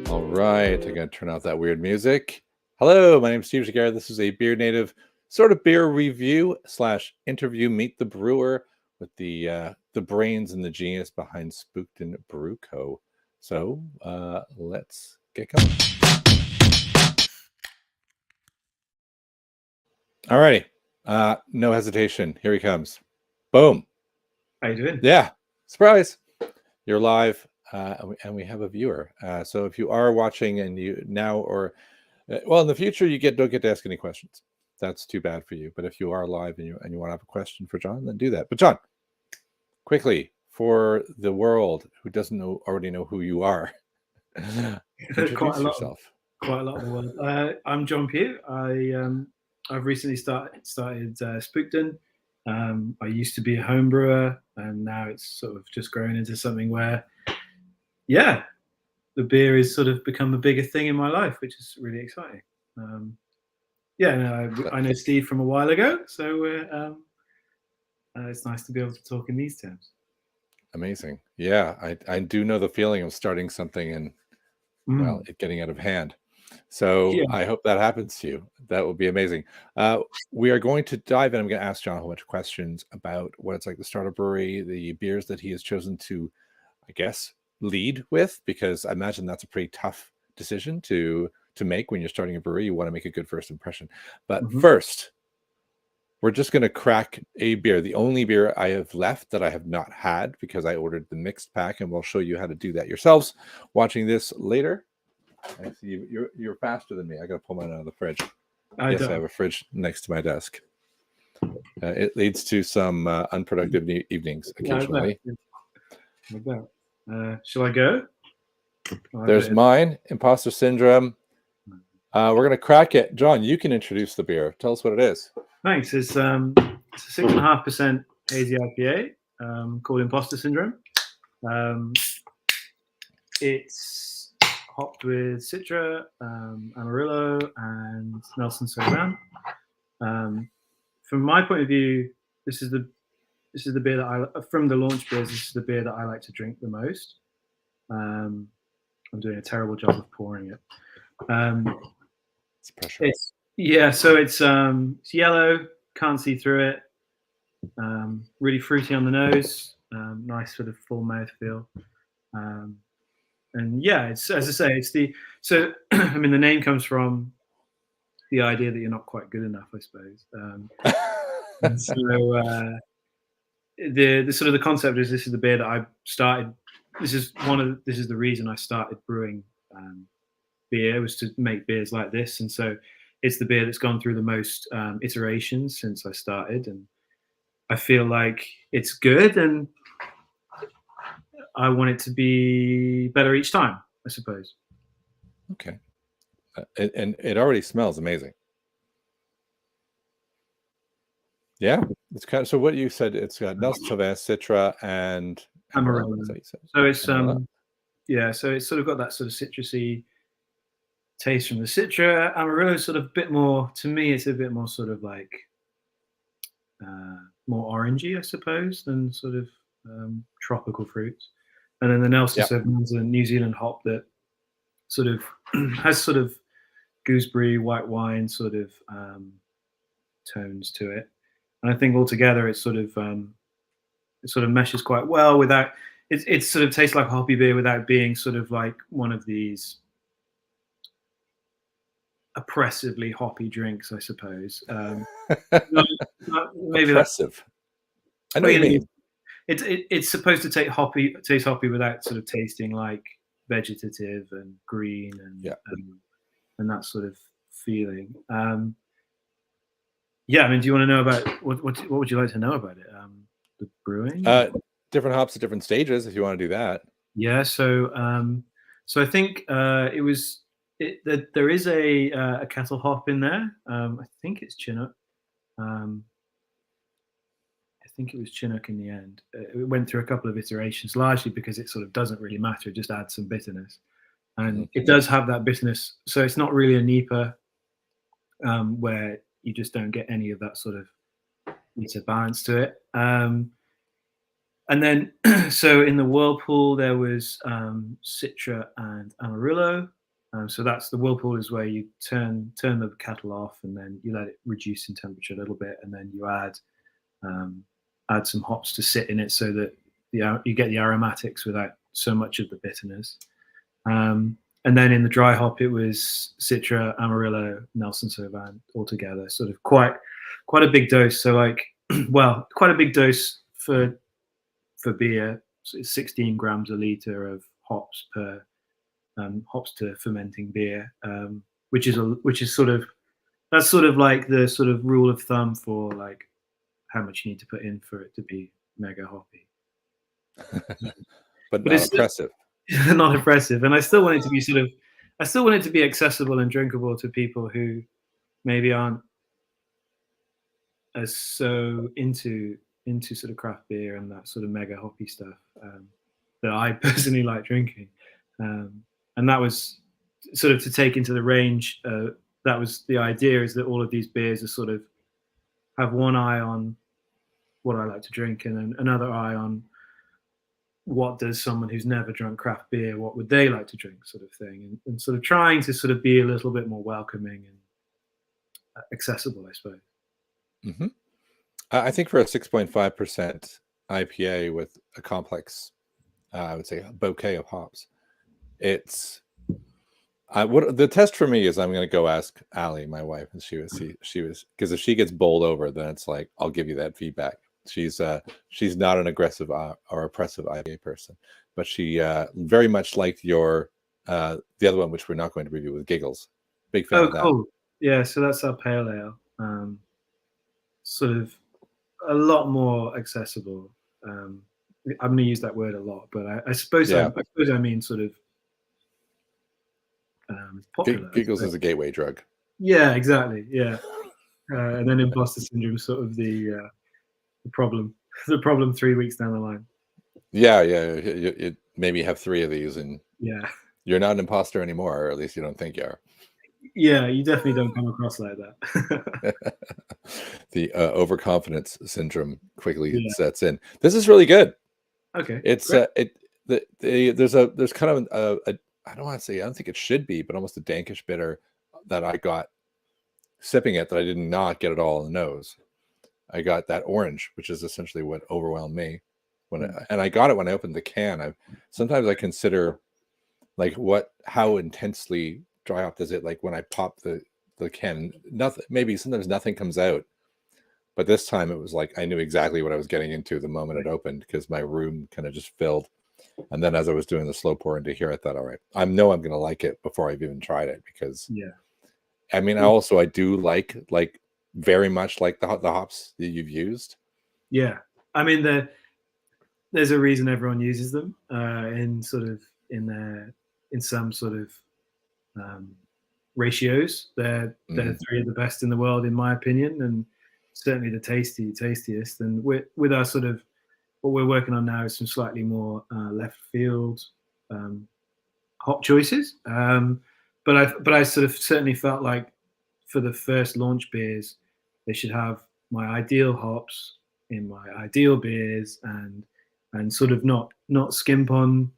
All right, I'm going to turn off that weird music. Hello, my name is Steve Jagara. This is a Beer Native sort of beer review / interview. Meet the brewer with the brains and the genius behind Spookton Brew Co. So let's get going. All righty, no hesitation. Here he comes. Boom. How you doing? Yeah, surprise. You're live, and we have a viewer. So if you are watching and you now or well, in the future, you don't get to ask any questions. That's too bad for you. But if you are live and you want to have a question for John, then do that. But John, quickly, for the world who doesn't already know who you are, introduce yourself. Quite a lot of the world. I'm John Pugh. I've recently started Spookton. I used to be a home brewer, and now it's sort of just growing into something where, yeah, the beer has sort of become a bigger thing in my life, which is really exciting. I know Steve from a while ago, so it's nice to be able to talk in these terms. Amazing. Yeah, I do know the feeling of starting something and, well, it getting out of hand. So yeah. I hope that happens to you. That would be amazing. We are going to dive in. I'm going to ask John a whole bunch of questions about what it's like to start a brewery, the beers that he has chosen to, I guess, lead with, because I imagine that's a pretty tough decision to make when you're starting a brewery. You want to make a good first impression. But first, we're just going to crack a beer, the only beer I have left that I have not had, because I ordered the mixed pack, and we'll show you how to do that yourselves watching this later. I see you're faster than me. I got to pull mine out of the fridge. I have a fridge next to my desk. It leads to some unproductive evenings occasionally. Shall I go? There's mine, Imposter Syndrome. We're going to crack it. John, you can introduce the beer. Tell us what it is. Thanks. It's a 6.5% hazy IPA called Imposter Syndrome. It's hopped with Citra, Amarillo, and Nelson Sauvin. From my point of view, this is the beer that from the launch beers, this is the beer that I like to drink the most. I'm doing a terrible job of pouring it. It's pressure. It's yellow, can't see through it. Really fruity on the nose, nice sort of full mouthfeel. And yeah, it's, as I say, I mean, the name comes from the idea that you're not quite good enough, I suppose. And so the sort of the concept is, this is the beer that I started. This is the reason I started brewing beer, was to make beers like this. And so it's the beer that's gone through the most iterations since I started, and I feel like it's good, and I want it to be better each time, I suppose. Okay. And it already smells amazing. Yeah, it's kind of, so what you said, it's got Nelson Sauvin, Citra, and Amarillo. So it's so it's sort of got that sort of citrusy taste from the Citra. Amarillo sort of a bit more, to me, it's a bit more sort of like more orangey, I suppose, than sort of tropical fruits. And then the Nelson Sauvin is a New Zealand hop that sort of has sort of gooseberry, white wine sort of tones to it. And I think altogether it sort of meshes quite well without it sort of tastes like a hoppy beer without being sort of like one of these oppressively hoppy drinks, I suppose. Maybe oppressive. I know what you mean. It's supposed to taste hoppy without sort of tasting like vegetative and green and that sort of feeling. I mean, do you want to know about what would you like to know about it? The brewing? Different hops at different stages, if you want to do that. Yeah. So I think there is a kettle hop in there. I think it's Chinook. I think it was Chinook in the end. It went through a couple of iterations, largely because it sort of doesn't really matter. It just adds some bitterness. And it does have that bitterness. So it's not really a NEPA where you just don't get any of that sort of bitter balance to it. And then, so in the Whirlpool, there was Citra and Amarillo. So that's the whirlpool is where you turn the kettle off, and then you let it reduce in temperature a little bit, and then you add some hops to sit in it, so that you get the aromatics without so much of the bitterness. And then in the dry hop, it was Citra, Amarillo, Nelson Sauvin all together, sort of quite a big dose. So like, well, quite a big dose for beer. So it's 16 grams a liter of hops per hops to fermenting beer, which is sort of, that's sort of like the sort of rule of thumb for like how much you need to put in for it to be mega hoppy. but not impressive. Not impressive. And I still want it to be accessible and drinkable to people who maybe aren't as so into sort of craft beer and that sort of mega hoppy stuff that I personally like drinking. And that was sort of to take into the range. That was the idea, is that all of these beers are sort of have one eye on what I like to drink, and then another eye on what does someone who's never drunk craft beer, what would they like to drink, sort of thing, and sort of trying to sort of be a little bit more welcoming and accessible, I suppose. Mm-hmm. I think for a 6.5% IPA with a complex, I would say, a bouquet of hops, it's what the test for me is. I'm going to go ask Allie, my wife, and she was because if she gets bowled over, then it's like, I'll give you that feedback. She's not an aggressive or oppressive IPA person, but she very much liked your the other one, which we're not going to review, with Giggles. Big fan of that. Cool. Yeah, so that's our pale ale. Sort of a lot more accessible. I'm going to use that word a lot, but I suppose I mean sort of popular. Giggles is a gateway drug. Yeah, exactly. Yeah, and then imposter syndrome, sort of the problem 3 weeks down the line. Yeah. You maybe have 3 of these, and you're not an imposter anymore, or at least you don't think you are. Yeah, you definitely don't come across like that. The overconfidence syndrome quickly sets in. This is really good. Okay, it's there's kind of a I don't want to say, I don't think it should be, but almost a dankish bitter that I got sipping it that I did not get at all in the nose. I got that orange, which is essentially what overwhelmed me and I got it when I opened the can. Sometimes I consider like how intensely dry hop does it, like when I pop the can, sometimes nothing comes out, but this time it was like I knew exactly what I was getting into the moment it opened, because my room kind of just filled. And then as I was doing the slow pour into here, I thought, all right, I know I'm going to like it before I've even tried it, because I mean, I do like very much like the hops that you've used. Yeah, I mean, there's a reason everyone uses them in some sort of ratios. They're 3 of the best in the world, in my opinion, and certainly the tastiest. And with our sort of, what we're working on now is some slightly more left field hop choices. But I sort of certainly felt like for the first launch beers, they should have my ideal hops in my ideal beers, and sort of not skimp on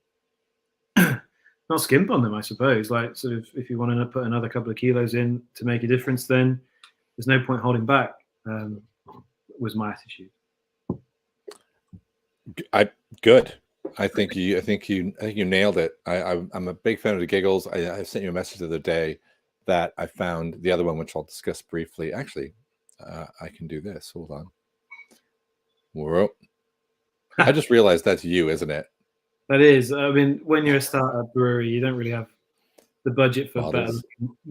them, I suppose. Like, sort of, if you want to put another couple of kilos in to make a difference, then there's no point holding back. Was my attitude. Good. I think you nailed it. I'm a big fan of the Giggles. I sent you a message the other day that I found the other one, which I'll discuss briefly. Actually, I can do this. Hold on. Whoa. I just realized that's you, isn't it? That is. I mean, when you're a startup brewery, you don't really have the budget for models.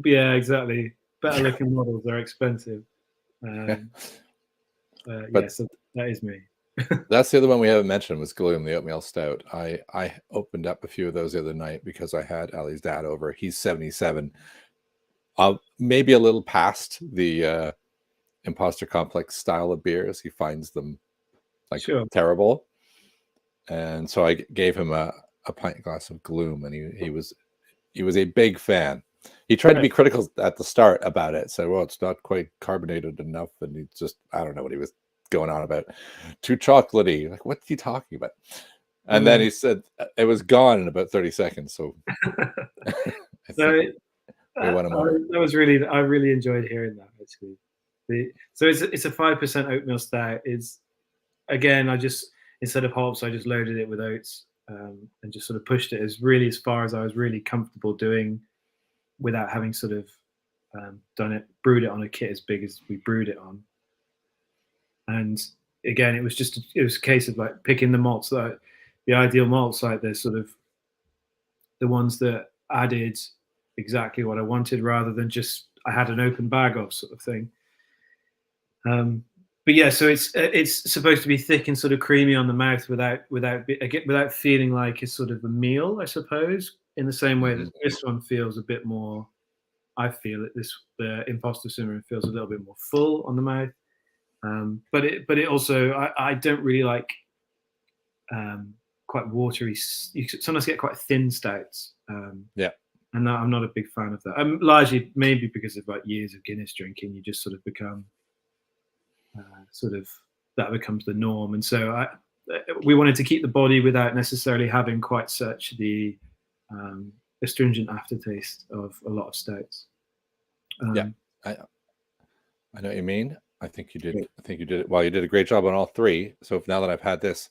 Yeah, exactly. Better looking models are expensive. So that is me. That's the other one we haven't mentioned, was Gloom, the oatmeal stout. I opened up a few of those the other night because I had Ali's dad over. He's 77. Maybe a little past the imposter complex style of beers. He finds them terrible. And so I gave him a pint glass of Gloom, and he was a big fan. He tried to be critical at the start about it. Said, well, it's not quite carbonated enough. And he just, I don't know what he was going on about. Too chocolatey. Like, what's he talking about? And then he said it was gone in about 30 seconds. So I So think we want to more. I really enjoyed hearing that actually. So it's a 5% oatmeal stout. Is again, I just instead of hops, I just loaded it with oats and just sort of pushed it as far as I was really comfortable doing without having sort of brewed it on a kit as big as we brewed it on. And again, it was a case of like picking the malts, like the ideal malts, like the sort of the ones that added exactly what I wanted rather than just I had an open bag of sort of thing. But yeah, so it's supposed to be thick and sort of creamy on the mouth without feeling like it's sort of a meal, I suppose. In the same way that this one feels a bit more, I feel it. The Imposter Syndrome feels a little bit more full on the mouth. But it also I don't really like quite watery. You sometimes get quite thin stouts. Yeah. And I'm not a big fan of that. Largely maybe because of like years of Guinness drinking, you just sort of become that becomes the norm. And so we wanted to keep the body without necessarily having quite such the astringent aftertaste of a lot of stouts. Yeah, I know what you mean. I think you did it well. You did a great job on all three. So now that I've had this,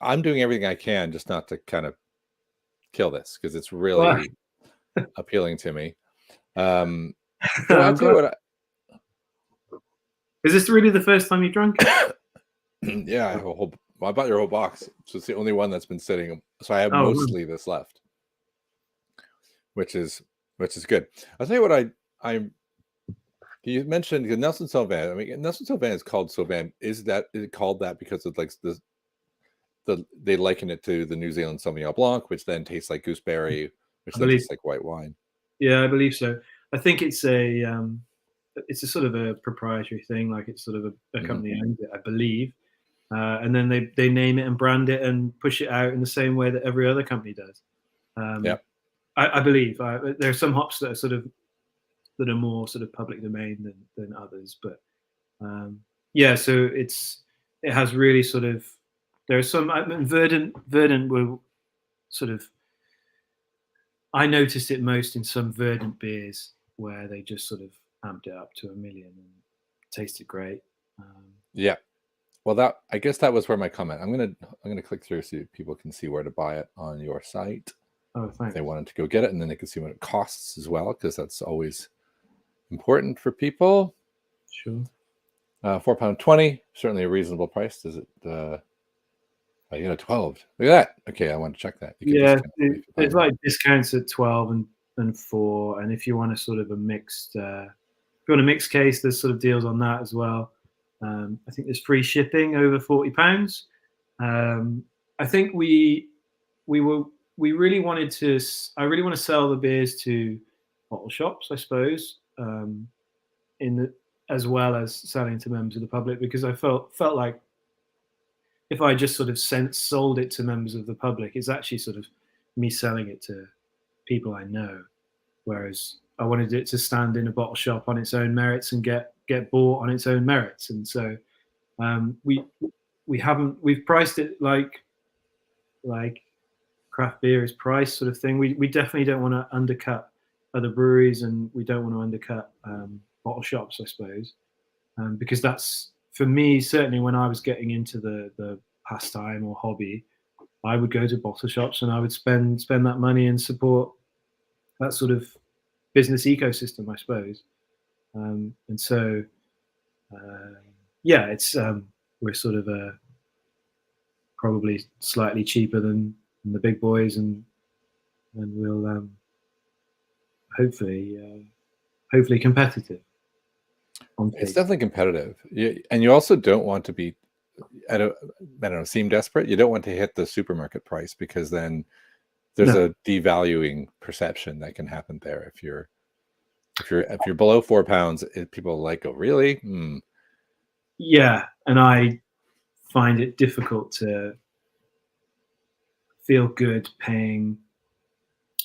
I'm doing everything I can just not to kind of kill this because it's really appealing to me. So I'll tell you what. Is this really the first time you drunk it? Yeah, I have a whole. Well, I bought your whole box, so it's the only one that's been sitting. So I have mostly this left, which is good. I'll tell you what you mentioned Nelson Sauvin. I mean, Nelson Sauvin is called Sauvin. Is it called that because of like they liken it to the New Zealand Sauvignon Blanc, which then tastes like gooseberry, which then tastes like white wine? Yeah, I believe so. I think it's a sort of a proprietary thing, like it's sort of a company owns it, I believe. And then they name it and brand it and push it out in the same way that every other company does. I believe there are some hops that are more sort of public domain than others, but yeah. So it has really sort of there are some Verdant were sort of I noticed it most in some Verdant beers where they just sort of amped it up to 1 million and tasted great. Yeah. Well, I guess that was where my comment. I'm gonna click through so people can see where to buy it on your site. Oh, thanks. If they wanted to go get it, and then they can see what it costs as well, because that's always important for people. Sure. £4.20, certainly a reasonable price. Does it? You know, 12. Look at that. Okay, I want to check that. There's like discounts at 12 and 4, and if you want a sort of a mixed, if you want a mixed case, there's sort of deals on that as well. I think there's free shipping over £40. I think we really wanted to. I really want to sell the beers to bottle shops, I suppose, as well as selling to members of the public, because I felt like if I just sort of sold it to members of the public, it's actually sort of me selling it to people I know. Whereas I wanted it to stand in a bottle shop on its own merits and get bought on its own merits. And so we've priced it like craft beer is priced sort of thing. We definitely don't want to undercut other breweries, and we don't want to undercut bottle shops, I suppose, because that's, for me, certainly when I was getting into the pastime or hobby, I would go to bottle shops and I would spend that money and support that sort of business ecosystem, I suppose. And so, yeah, it's we're sort of probably slightly cheaper than the big boys, and we'll hopefully competitive. It's definitely competitive, and you also don't want to be seem desperate. You don't want to hit the supermarket price, because then there's a devaluing perception that can happen there. If you're below £4, people like, oh really? Yeah, and I find it difficult to feel good paying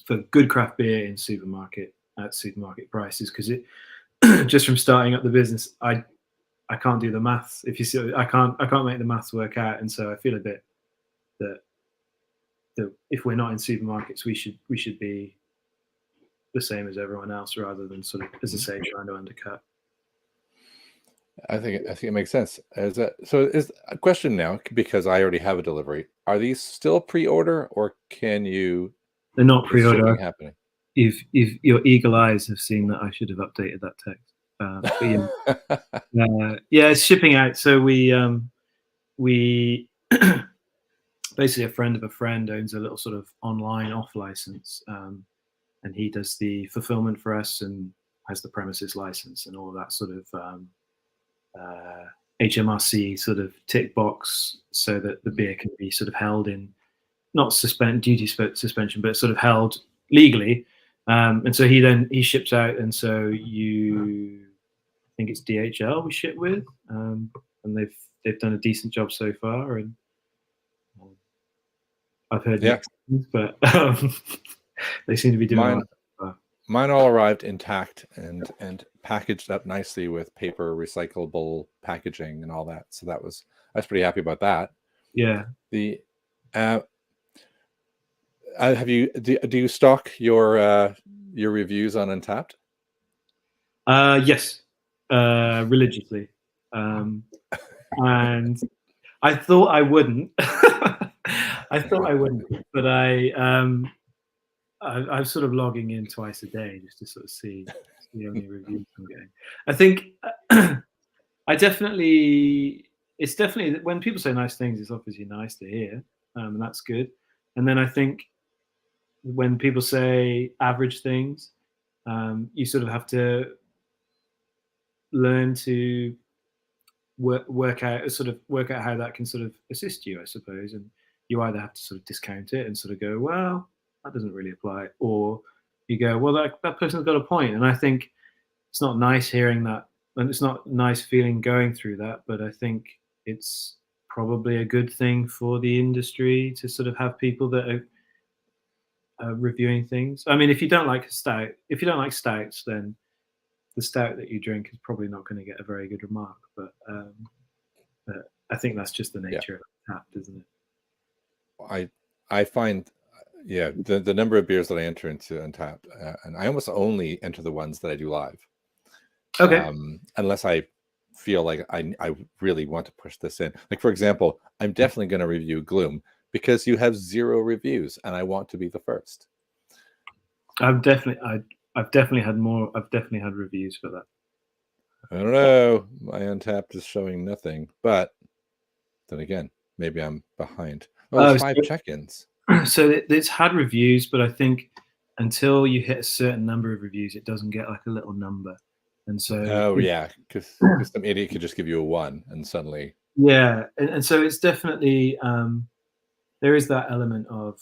for good craft beer at supermarket prices, because it just from starting up the business, I can't do the maths. If you see, I can't make the maths work out, and so I feel a bit that if we're not in supermarkets, we should be the same as everyone else, rather than sort of, as I say, trying to undercut. I think it makes sense. So is a question now, because I already have a delivery. Are these still pre-order, or can you? They're not Is shipping pre-order. happening? If your eagle eyes have seen that, I should have updated that text. But yeah, it's shipping out. So we basically, a friend of a friend owns a little sort of online off license, and he does the fulfillment for us and has the premises license and all of that sort of HMRC sort of tick box, so that the beer can be sort of held in, not duty suspension, but sort of held legally. And so he ships out, and so I think it's DHL we ship with, and they've done a decent job so far, and I've heard mixed things, but they seem to be doing well. Mine all arrived intact and packaged up nicely with paper recyclable packaging and all that. So I was pretty happy about that. Yeah. The do you stock your reviews on Untappd? Yes, religiously, and I thought I wouldn't. I thought I wouldn't, but I'm sort of logging in twice a day just to sort of see how many reviews I'm getting. I think it's definitely, when people say nice things, it's obviously nice to hear, and that's good. And then I think when people say average things, you sort of have to learn to work out how that can sort of assist you, I suppose. And you either have to sort of discount it and sort of go, well, that doesn't really apply, or you go, well, that person's got a point. And I think it's not nice hearing that, and it's not nice feeling going through that, but I think it's probably a good thing for the industry to sort of have people that are reviewing things. I mean, if you don't like stouts, then the stout that you drink is probably not going to get a very good remark. But I think that's just the nature of Untappd, isn't it? I find, the number of beers that I enter into Untappd, and I almost only enter the ones that I do live. Okay. Unless I feel like I really want to push this in. Like, for example, I'm definitely going to review Gloom because you have 0 reviews, and I want to be the first. I've definitely had reviews for that. I don't know. My Untappd is showing nothing, but then again, maybe I'm behind. Oh, there's 5 check-ins. So it's had reviews, but I think until you hit a certain number of reviews, it doesn't get like a little number. And so because some idiot could just give you a 1 and suddenly and so it's definitely there is that element of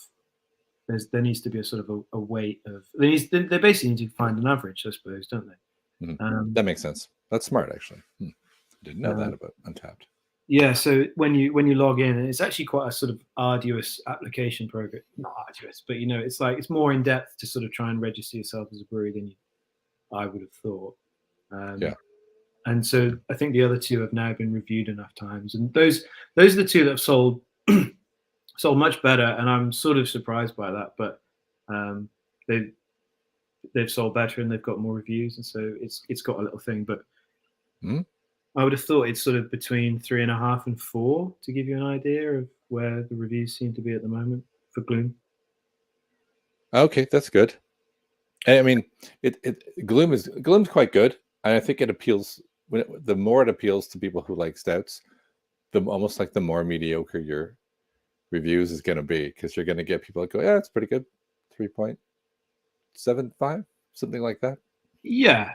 there needs to be a sort of a weight of they basically need to find an average, I suppose, don't they? Mm-hmm. That makes sense. That's smart, actually. I didn't know that about Untappd. Yeah, so when you log in, and it's actually quite a sort of arduous application program. Not arduous, but it's more in depth to sort of try and register yourself as a brewery than I would have thought. And so I think the other 2 have now been reviewed enough times, and those are the 2 that have sold much better, and I'm sort of surprised by that. But they've sold better, and they've got more reviews, and so it's got a little thing. But I would have thought it's sort of between 3.5 and 4 to give you an idea of where the reviews seem to be at the moment for Gloom. Okay, that's good. I mean, Gloom's quite good, and I think it appeals. The more it appeals to people who like stouts, almost like the more mediocre your reviews is going to be, because you're going to get people that go, yeah, it's pretty good, 3.75, something like that. Yeah.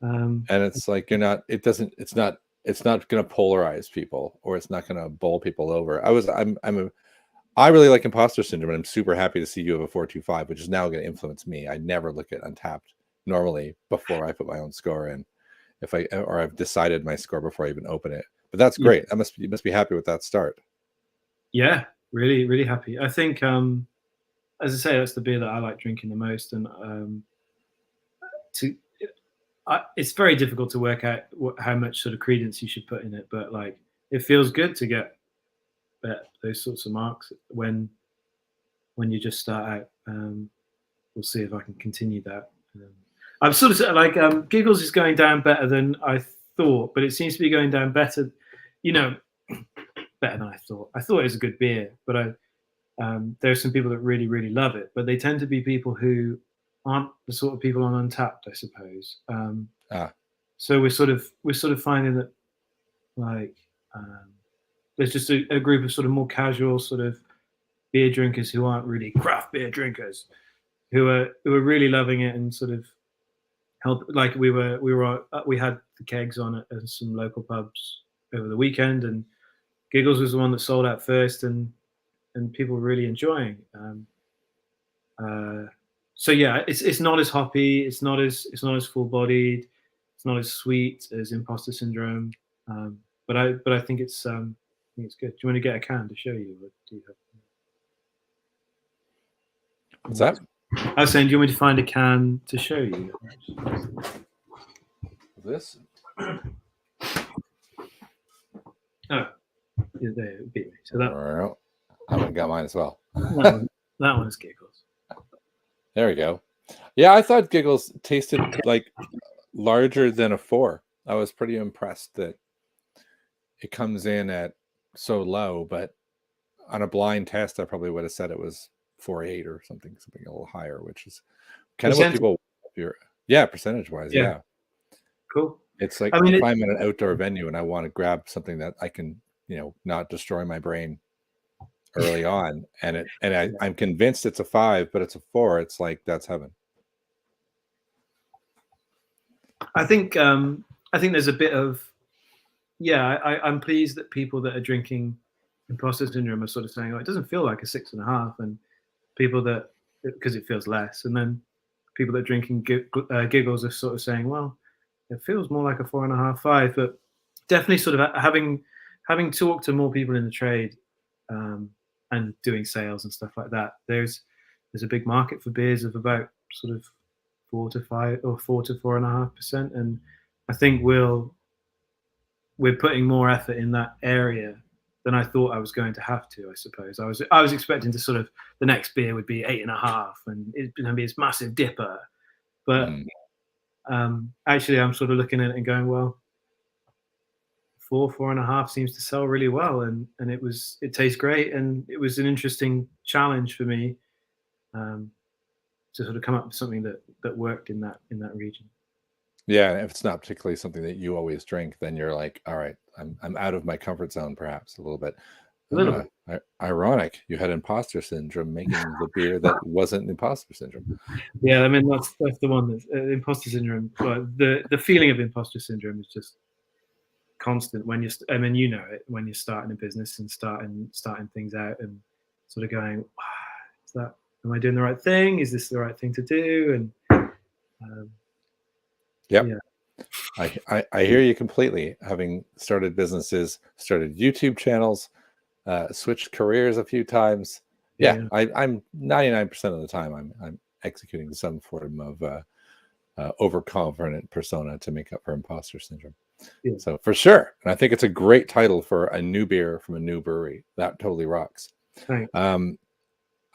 And it's like it's not going to polarize people, or it's not going to bowl people over. I really like Imposter Syndrome, and I'm super happy to see you have a 4.25, which is now going to influence me. I never look at Untappd normally before I put my own score in, or I've decided my score before I even open it. But that's great. You must be happy with that start. Yeah, really, really happy. I think, as I say, that's the beer that I like drinking the most, and it's very difficult to work out how much sort of credence you should put in it, but like it feels good to get those sorts of marks when you just start out. we'll see if I can continue that. I'm sort of like Giggles is going down better than I thought, but it seems to be going down better, better than I thought. I thought it was a good beer, but there are some people that really, really love it, but they tend to be people who aren't the sort of people on Untapped, I suppose. So we're sort of finding that there's just a group of sort of more casual sort of beer drinkers who aren't really craft beer drinkers, who are really loving it and sort of help. Like we had the kegs on at some local pubs over the weekend, and Giggles was the one that sold out first, and people were really enjoying. So yeah, it's not as hoppy, it's not as full bodied, it's not as sweet as Imposter Syndrome, but I think it's good. Do you want to get a can to show you? Or do you have... What's that? I was saying, do you want me to find a can to show you? This? Oh, yeah, there it beat me. So that I haven't got mine as well. that one is Giggles. There we go. Yeah, I thought Giggles tasted like larger than a 4. I was pretty impressed that it comes in at so low, but on a blind test, I probably would have said it was 4.8 or something a little higher, which is kind of what people. Percentage wise, yeah. Cool. It's like if I'm at an outdoor venue and I want to grab something that I can, not destroy my brain early on, and I'm convinced it's a 5, but it's a 4. It's like that's heaven. I think there's a bit of I'm pleased that people that are drinking Imposter Syndrome are sort of saying, oh, it doesn't feel like a 6.5, and people that, because it feels less, and then people that are drinking Giggles are sort of saying, well, it feels more like a 4.5, 5, but definitely sort of having talked to more people in the trade and doing sales and stuff like that, there's a big market for beers of about sort of 4 to 5 or 4 to 4.5%, and I think we're putting more effort in that area than I thought I was going to have to. I suppose I was expecting to sort of the next beer would be 8.5, and it's going to be this massive dipper, but actually I'm sort of looking at it and going, well, 4.5 seems to sell really well, and it tastes great, and it was an interesting challenge for me to sort of come up with something that worked in that region. Yeah, if it's not particularly something that you always drink, then you're like, all right, I'm out of my comfort zone, perhaps a little bit. Ironic, you had Imposter Syndrome making the beer that wasn't Imposter Syndrome. Yeah, I mean that's the one that's Imposter Syndrome. But the feeling of Imposter Syndrome is just constant when you're. I mean, you know it when you're starting a business and starting things out and sort of going, am I doing the right thing? Is this the right thing to do? And yeah. I hear you completely. Having started businesses, started YouTube channels, switched careers a few times. Yeah. I'm 99% of the time I'm executing some form of overconfident persona to make up for Imposter Syndrome. Yeah. So for sure, and I think it's a great title for a new beer from a new brewery. That totally rocks. Thanks.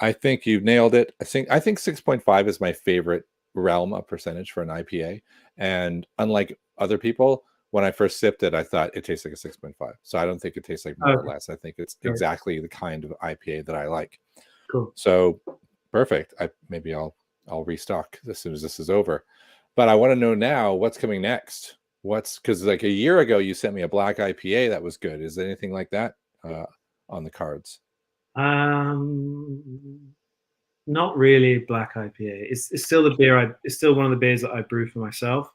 I think you've nailed it. I think 6.5 is my favorite realm of percentage for an IPA, and unlike other people, when I first sipped it, I thought it tastes like a 6.5. So I don't think it tastes like more or less. I think it's exactly the kind of IPA that I like. Cool. So perfect. Maybe I'll restock as soon as this is over. But I want to know now what's coming next. Because like a year ago you sent me a black IPA that was good. Is there anything like that on the cards? Not really black IPA. It's still the beer. It's still one of the beers that I brew for myself.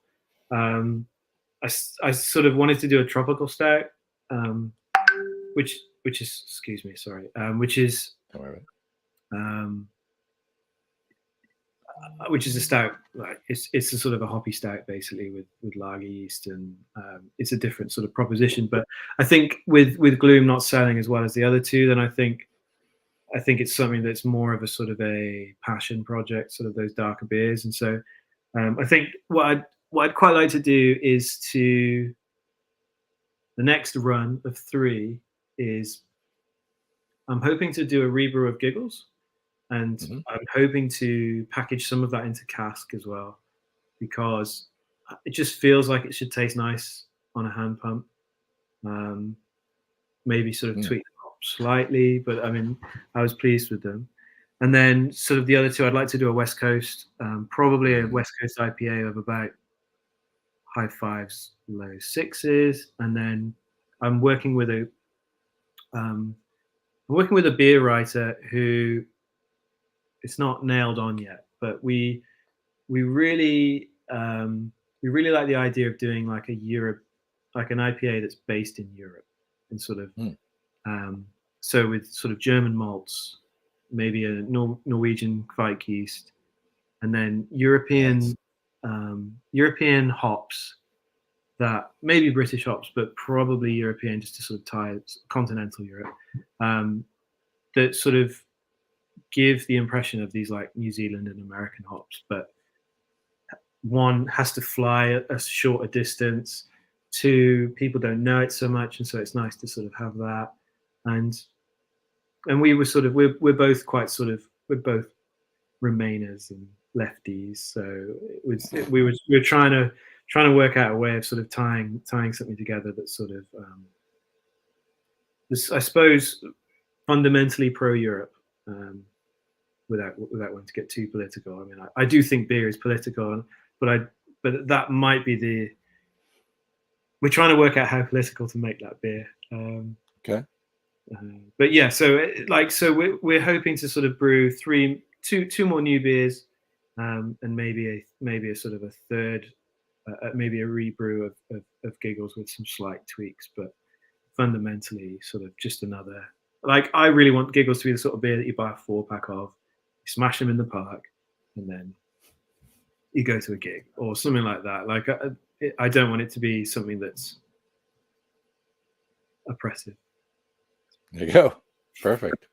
I sort of wanted to do a tropical stout, which is which is a stout. Like it's a sort of a hoppy stout basically with lager yeast, and it's a different sort of proposition. But I think with Gloom not selling as well as the other two, then I think it's something that's more of a sort of a passion project, sort of those darker beers. And so I think what I'd quite like to do is the next run of 3 is I'm hoping to do a rebrew of Giggles, and Mhm. I'm hoping to package some of that into cask as well, because it just feels like it should taste nice on a hand pump. Um, Maybe sort of Mm. tweak them up slightly, but I mean, I was pleased with them. And then sort of the other two, I'd like to do a West Coast, probably a Mhm. West Coast IPA of about high fives, low sixes, and then I'm working with a um, I'm working with a beer writer who it's not nailed on yet, but we really we really like the idea of doing like a Europe, like an IPA that's based in Europe, and sort of Mm. um, so with sort of German malts, maybe a Norwegian Kvike yeast, and then Nice. European hops that maybe British hops, but probably European, just to sort of tie continental Europe, um, that sort of give the impression of these like New Zealand and American hops, but one has to fly a shorter distance. Two, people don't know it so much, and so it's nice to sort of have that. And we were sort of we're both quite sort of we're both Remainers and lefties, so we were trying to work out a way of sort of tying something together that's sort of I suppose fundamentally pro Europe, without wanting to get too political. I mean, I do think beer is political, but that might be the we're trying to work out how political to make that beer. Okay. But yeah, so we're hoping to sort of brew two more new beers, and maybe a sort of a third, maybe a rebrew of Giggles with some slight tweaks, but fundamentally sort of just another. Like I really want Giggles to be the sort of beer that you buy a 4-pack of, you smash them in the park, and then you go to a gig or something like that. Like I don't want it to be something that's oppressive. There you go. Perfect.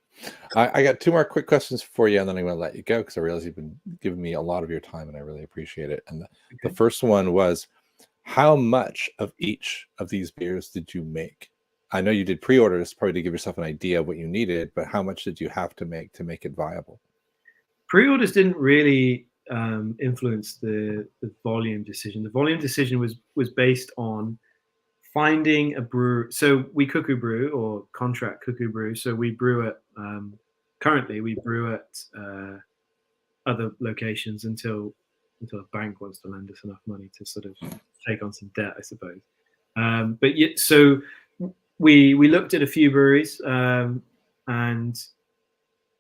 I got two more quick questions for you, and then I'm going to let you go because I realize you've been giving me a lot of your time, and I really appreciate it. And the Okay. first one was, how much of each of these beers did you make? I know you did pre-orders probably to give yourself an idea of what you needed, but how much did you have to make it viable? Pre-orders didn't really influence the volume decision. The volume decision was based on finding a brew. So we cuckoo brew or contract cuckoo brew. So we brew at currently we brew at other locations until a bank wants to lend us enough money to sort of take on some debt, I suppose. But yeah, so we looked at a few breweries, and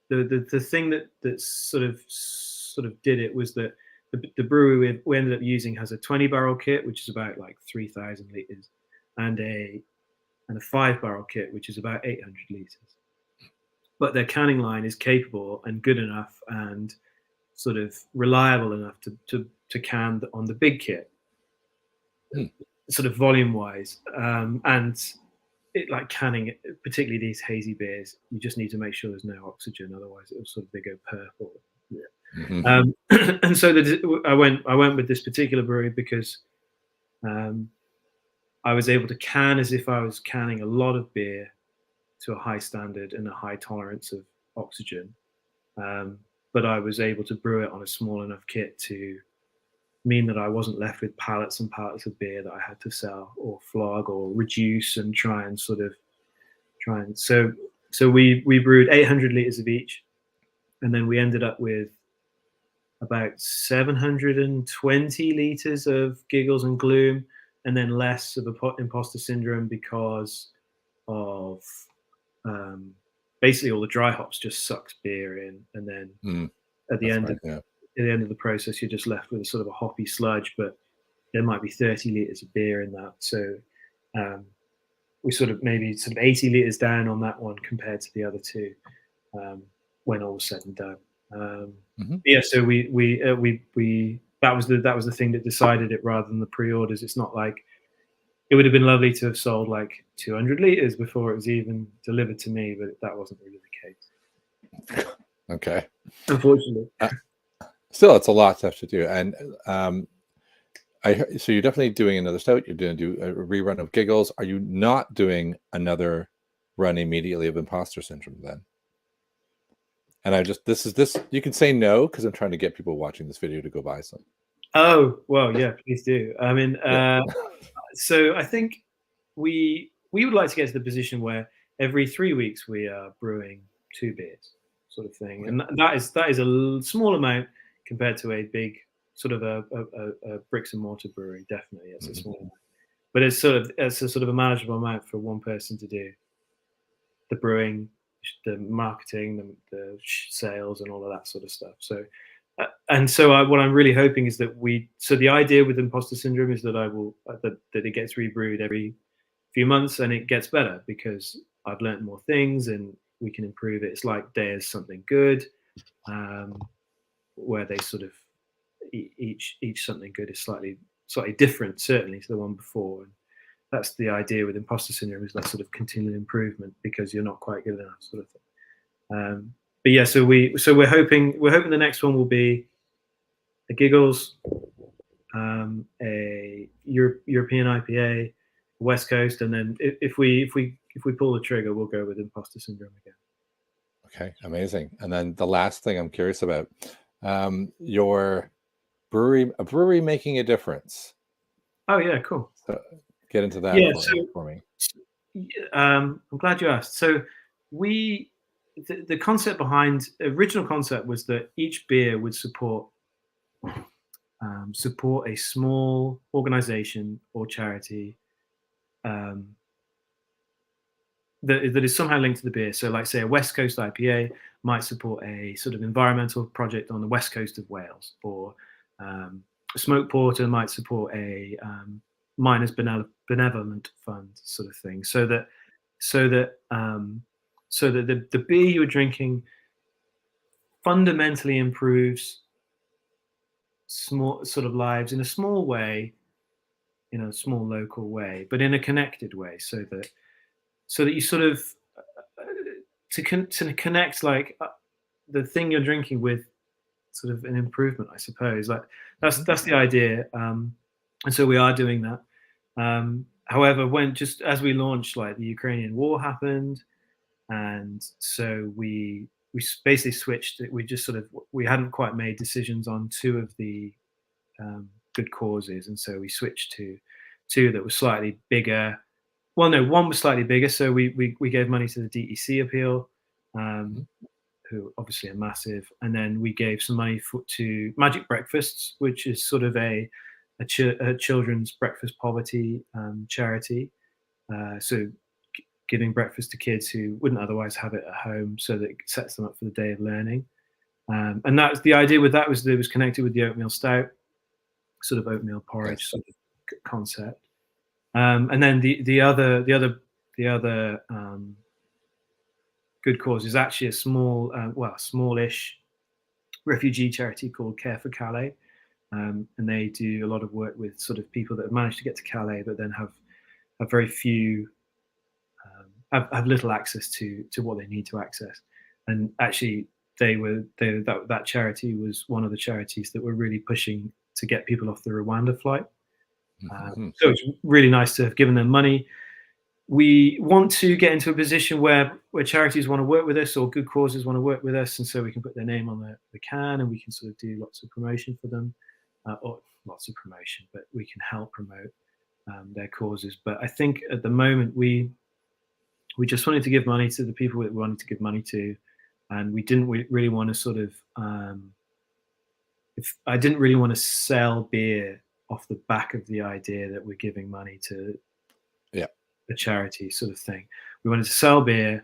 the thing that sort of did it was that the brewery we ended up using has a 20 barrel kit, which is about like 3,000 liters, and a 5 barrel kit, which is about 800 liters. But their canning line is capable and good enough and sort of reliable enough to can on the big kit, Hmm. sort of volume wise, and it, like canning, particularly these hazy beers, you just need to make sure there's no oxygen, otherwise it'll sort of they go purple. Yeah. Mhm. And so I went with this particular brewery because I was able to can as if I was canning a lot of beer to a high standard and a high tolerance of oxygen, but I was able to brew it on a small enough kit to mean that I wasn't left with pallets and pallets of beer that I had to sell or flog or reduce and try and so we brewed 800 liters of each, and then we ended up with about 720 liters of Giggles and Gloom, and then less of imposter syndrome because of um, basically all the dry hops just sucks beer in, and then Mm, at the that's end right. of Yeah. the process, you're just left with a sort of a hoppy sludge, but there might be 30 liters of beer in that. So um, we sort of maybe sort of 80 liters down on that one compared to the other two, when all was said and done. Hmm. Yeah, so we that was the thing that decided it rather than the pre-orders. It's not like it would have been lovely to have sold like 200 liters before it was even delivered to me, but that wasn't really the case, Okay. unfortunately. Uh, Still, it's a lot to have to do, and so you're definitely doing another stout. You're going to do a rerun of Giggles. Are you not doing another run immediately of Imposter Syndrome then? And I just this you can say no because I'm trying to get people watching this video to go buy some. Oh, well, yeah, please do. I mean, Yeah. so I think we would like to get to the position where every 3 weeks we are brewing 2 beers, sort of thing, Okay. and that is a small amount compared to a big sort of a bricks and mortar brewery. Definitely, it's a small amount, but it's a sort of a manageable amount for one person to do the brewing, the marketing, the sales, and all of that sort of stuff. So, what I'm really hoping is that the idea with imposter syndrome is that I will that it gets rebrewed every few months and it gets better because I've learned more things and we can improve it. It's like There's Something Good, where they sort of each something good is slightly different, certainly to the one before. And that's the idea with imposter syndrome, is that sort of continual improvement because you're not quite good enough, sort of thing. But yeah, so we're hoping the next one will be a Giggles, a European IPA, West Coast, and then if we pull the trigger, we'll go with imposter syndrome again. Okay, amazing. And then the last thing I'm curious about, your a brewery making a difference. Oh yeah, cool. So get into that Yeah, for me. I'm glad you asked. So the concept behind original concept was that each beer would support a small organization or charity um, that is somehow linked to the beer. So, like, say, a West Coast IPA might support a sort of environmental project on the west coast of Wales, or a smoke porter might support a miners benevolent fund, sort of thing. So that the beer you were drinking fundamentally improves small sort of lives in a small way, in a small local way, but in a connected way, so that you sort of to connect, like, the thing you're drinking with sort of an improvement, I suppose. Like, that's the idea, and so we are doing that. However, when just as we launched, like, the Ukrainian war happened, and so we basically switched. We hadn't quite made decisions on two of the good causes, and so we switched to two that were slightly bigger. Well, no, one was slightly bigger, so we gave money to the DEC appeal, who obviously are massive, and then we gave some money to Magic Breakfasts, which is sort of a children's breakfast poverty charity. So giving breakfast to kids who wouldn't otherwise have it at home, so that it sets them up for the day of learning. And that's the idea with that, was that it was connected with the oatmeal stout, sort of oatmeal porridge sort of concept. And then the other good cause is actually a smallish refugee charity called Care for Calais, and they do a lot of work with sort of people that have managed to get to Calais, but then have very few, have little access to what they need to access. And actually, that charity was one of the charities that were really pushing to get people off the Rwanda flight. So it's really nice to have given them money. We want to get into a position where charities want to work with us, or good causes want to work with us, and so we can put their name on the can, and we can sort of do lots of promotion for them, or lots of promotion, but we can help promote their causes. But I think at the moment we just wanted to give money to the people that we wanted to give money to, and we didn't really want to sort of I didn't really want to sell beer off the back of the idea that we're giving money to a charity, sort of thing. We wanted to sell beer,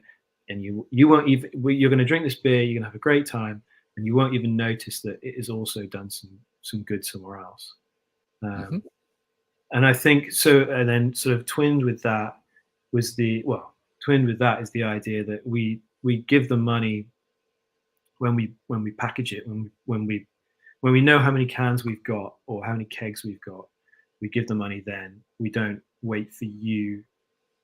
and you won't even, you're going to drink this beer, you're going to have a great time, and you won't even notice that it has also done some good somewhere else. And I think so. And then sort of twinned with that is the idea that we give them money when we package it, when we know how many cans we've got or how many kegs we've got. We give the money then. We don't wait for you.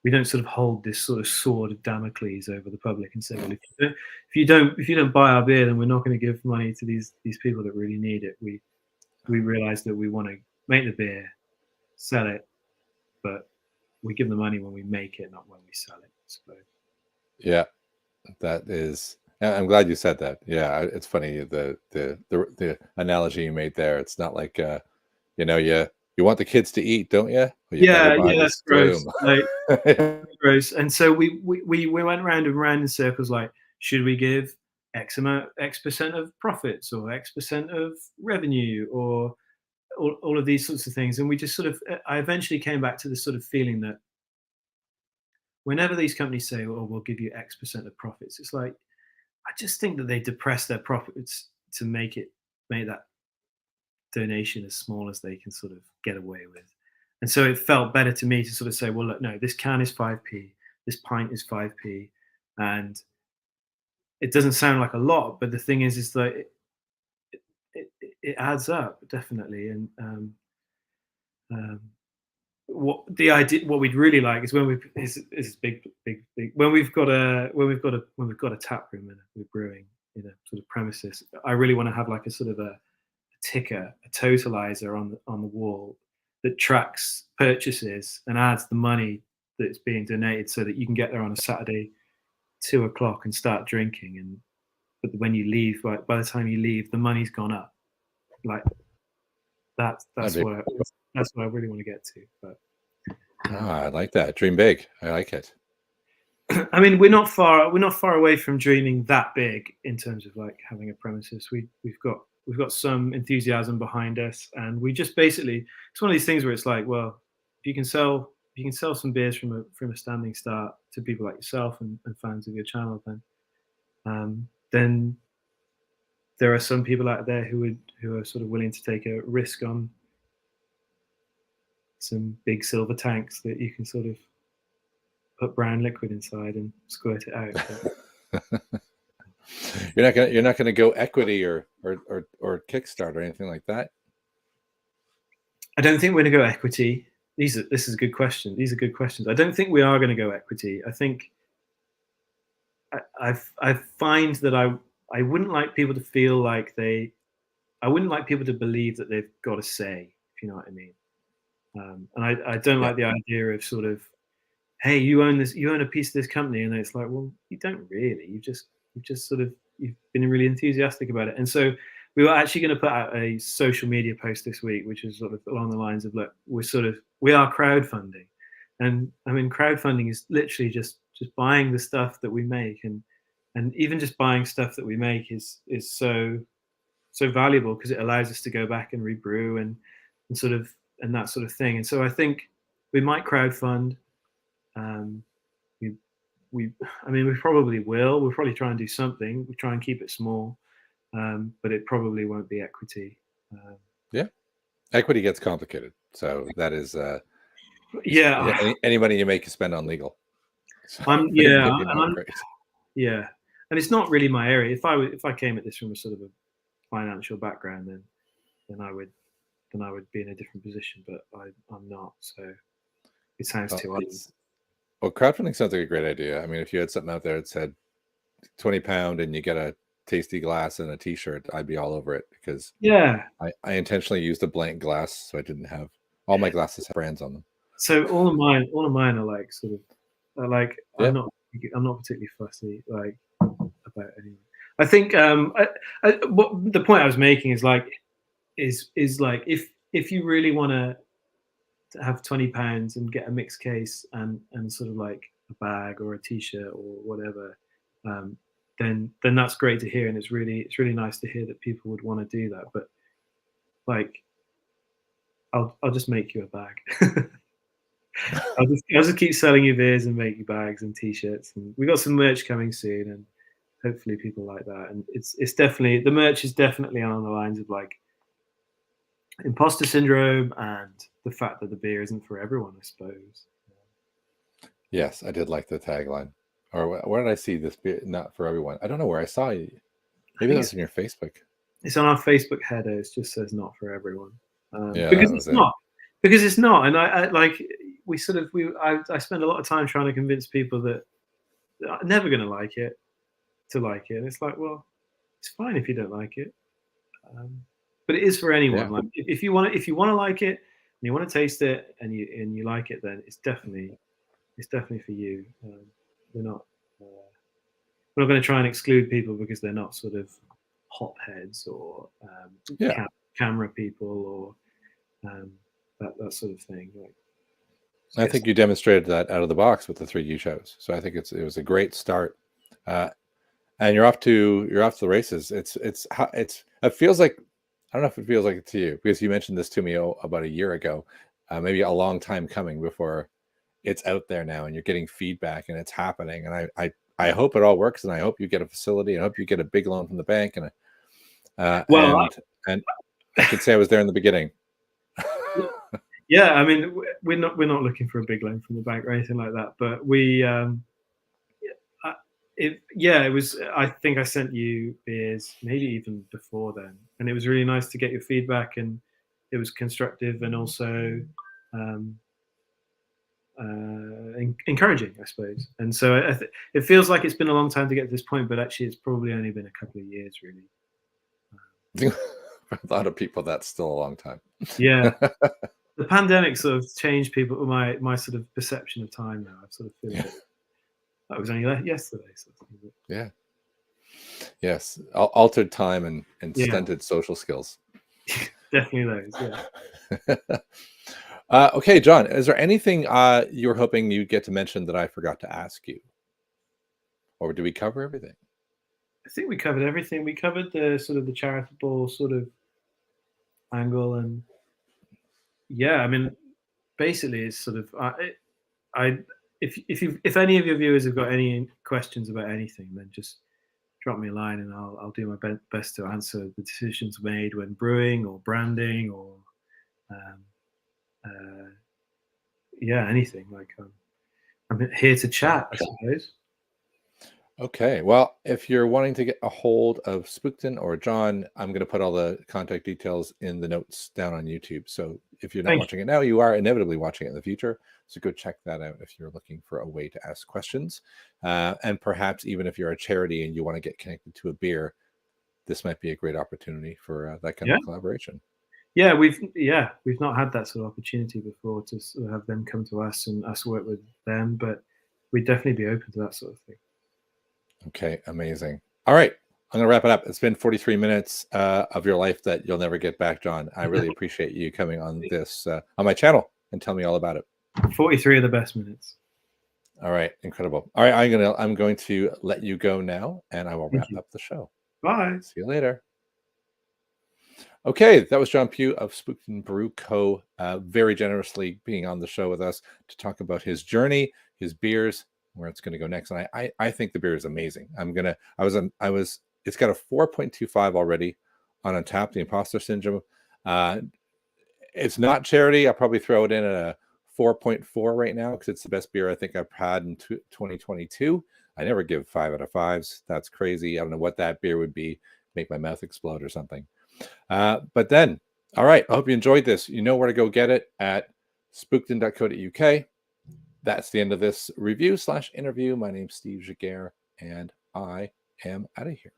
We don't sort of hold this sort of sword of Damocles over the public and say, well, if you don't buy our beer, then we're not going to give money to these people that really need it. We realize that we want to make the beer, sell it, but we give the money when we make it, not when we sell it, I suppose. Yeah, that is I'm glad you said that. Yeah, it's funny the analogy you made there. It's not like you know, you want the kids to eat, don't you? Well, you better Yeah, buy yeah, the that's gross. spoon. Like, gross. And so we went round and round in circles. Like, should we give X percent of profits or X percent of revenue or all of these sorts of things? And we just sort of, I eventually came back to this sort of feeling that whenever these companies say, "Oh, we'll give you X percent of profits," it's like I just think that they depress their profits to make that donation as small as they can sort of get away with. And so it felt better to me to sort of say, well, look, no, this can is 5p, this pint is 5p, and it doesn't sound like a lot, but the thing is that it adds up definitely. And um, what we'd really like is when we is big when we've got a tap room and we're brewing in a sort of premises. I really want to have like a sort of a ticker, a totalizer on the wall that tracks purchases and adds the money that's being donated, so that you can get there on a Saturday, 2 o'clock, and start drinking. And but when you leave, by the time you leave, the money's gone up. Like that's That'd be- that's what I really want to get to. But I like that. Dream big. I like it. I mean, we're not far away from dreaming that big in terms of like having a premises. We've got some enthusiasm behind us, and we just basically, it's one of these things where it's like, well, if you can sell some beers from a standing start to people like yourself and fans of your channel, then there are some people out there who are sort of willing to take a risk on some big silver tanks that you can sort of put brown liquid inside and squirt it out. You're not gonna go equity or Kickstarter or anything like that. I don't think we're going to go equity. This is a good question. These are good questions. I don't think we are going to go equity. I think I find that I wouldn't like people to feel like I wouldn't like people to believe that they've got a say, if you know what I mean. And I don't Yeah. like the idea of sort of, hey, you own a piece of this company, and it's like, well, you don't really. You've been really enthusiastic about it. And so we were actually going to put out a social media post this week, which is sort of along the lines of, look, we are crowdfunding, and I mean, crowdfunding is literally just buying the stuff that we make, and even just buying stuff that we make is so valuable because it allows us to go back and rebrew and sort of and that sort of thing. And so I think we might crowdfund. Um, we, I mean, we probably will. We'll probably try and do something. We try and keep it small, but it probably won't be equity. Yeah. Equity gets complicated. So that is Yeah, any money you make you spend on legal. So yeah, maybe and not great. yeah, and it's not really my area. If I came at this from a sort of a financial background, then I would be in a different position. But I'm not. So it sounds too obvious. Well, crowdfunding sounds like a great idea. I mean, if you had something out there that said £20 and you get a tasty glass and a T-shirt, I'd be all over it because Yeah. I intentionally used a blank glass so I didn't have all my glasses have brands on them. So all of mine are like sort of like Yeah. I'm not particularly fussy like about anything. I think what the point I was making is like if you really want to have £20 and get a mixed case and sort of like a bag or a T-shirt or whatever, then that's great to hear, and it's really nice to hear that people would want to do that. But like, I'll just make you a bag. I'll just keep selling you beers and make you bags and T-shirts, and we got some merch coming soon, and hopefully people like that. And it's definitely, the merch is definitely on the lines of like imposter syndrome and the fact that the beer isn't for everyone, I suppose. Yes, I did like the tagline. Or where did I see this beer? Not for everyone. I don't know where I saw you. Maybe that was in your Facebook. It's on our Facebook header. It just says "not for everyone," Yeah, because that was it's it. not. Because it's not, and I like I spend a lot of time trying to convince people that are never going to like it to like it. And it's like, well, it's fine if you don't like it, but it is for anyone. Yeah. Like if you want to like it and you want to taste it and you like it, then it's definitely for you. We're not. we're not going to try and exclude people because they're not sort of hopheads or camera people or that sort of thing. Like, I think you demonstrated that out of the box with the 3U shows. So I think it was a great start, and you're off to the races. It feels like, I don't know if it feels like it to you, because you mentioned this to me about a year ago, maybe a long time coming before it's out there now, and you're getting feedback and it's happening. And I hope it all works, and I hope you get a facility, and I hope you get a big loan from the bank, and I could say I was there in the beginning. Yeah, I mean, we're not looking for a big loan from the bank or anything like that, but we it was, I think I sent you beers maybe even before then, and it was really nice to get your feedback, and it was constructive and also encouraging, I suppose. And so it feels like it's been a long time to get to this point, but actually it's probably only been a couple of years, really. For a lot of people, that's still a long time. Yeah. The pandemic sort of changed people, my sort of perception of time now. I sort of feel like that was only yesterday. Yeah. Yes. Altered time and stunted social skills. Definitely those, yeah. Okay, John, is there anything you were hoping you'd get to mention that I forgot to ask you? Or did we cover everything? I think we covered everything. We covered the sort of the charitable sort of angle, and yeah, I mean, basically it's sort of if any of your viewers have got any questions about anything, then just drop me a line and I'll do my best to answer the decisions made when brewing or branding or anything. Like I'm here to chat, I suppose. Okay, well, if you're wanting to get a hold of Spookton or John, I'm going to put all the contact details in the notes down on YouTube. So if you're not watching it now, you are inevitably watching it in the future. So go check that out if you're looking for a way to ask questions. And perhaps even if you're a charity and you want to get connected to a beer, this might be a great opportunity for that kind of collaboration. Yeah, we've not had that sort of opportunity before to sort of have them come to us and us work with them, but we'd definitely be open to that sort of thing. Okay, amazing. All right, I'm gonna wrap it up. It's been 43 minutes of your life that you'll never get back, John. I really appreciate you coming on this on my channel and tell me all about it. 43 of the best minutes. All right, incredible. All right, I'm going to let you go now, and I will wrap up the show. Bye. See you later. Okay, that was John Pugh of Spookton Brew Co. Very generously being on the show with us to talk about his journey, his beers, where it's going to go next. And I think the beer is amazing. It's got a 4.25 already on Untappd, the Imposter Syndrome. It's not charity. I'll probably throw it in at a 4.4 right now because it's the best beer I think I've had in 2022. I never give 5 out of 5s. That's crazy. I don't know what that beer would be. Make my mouth explode or something. But then, all right, I hope you enjoyed this. You know where to go get it at spookton.co.uk. That's the end of this review/interview. My name's Steve Jaguar, and I am out of here.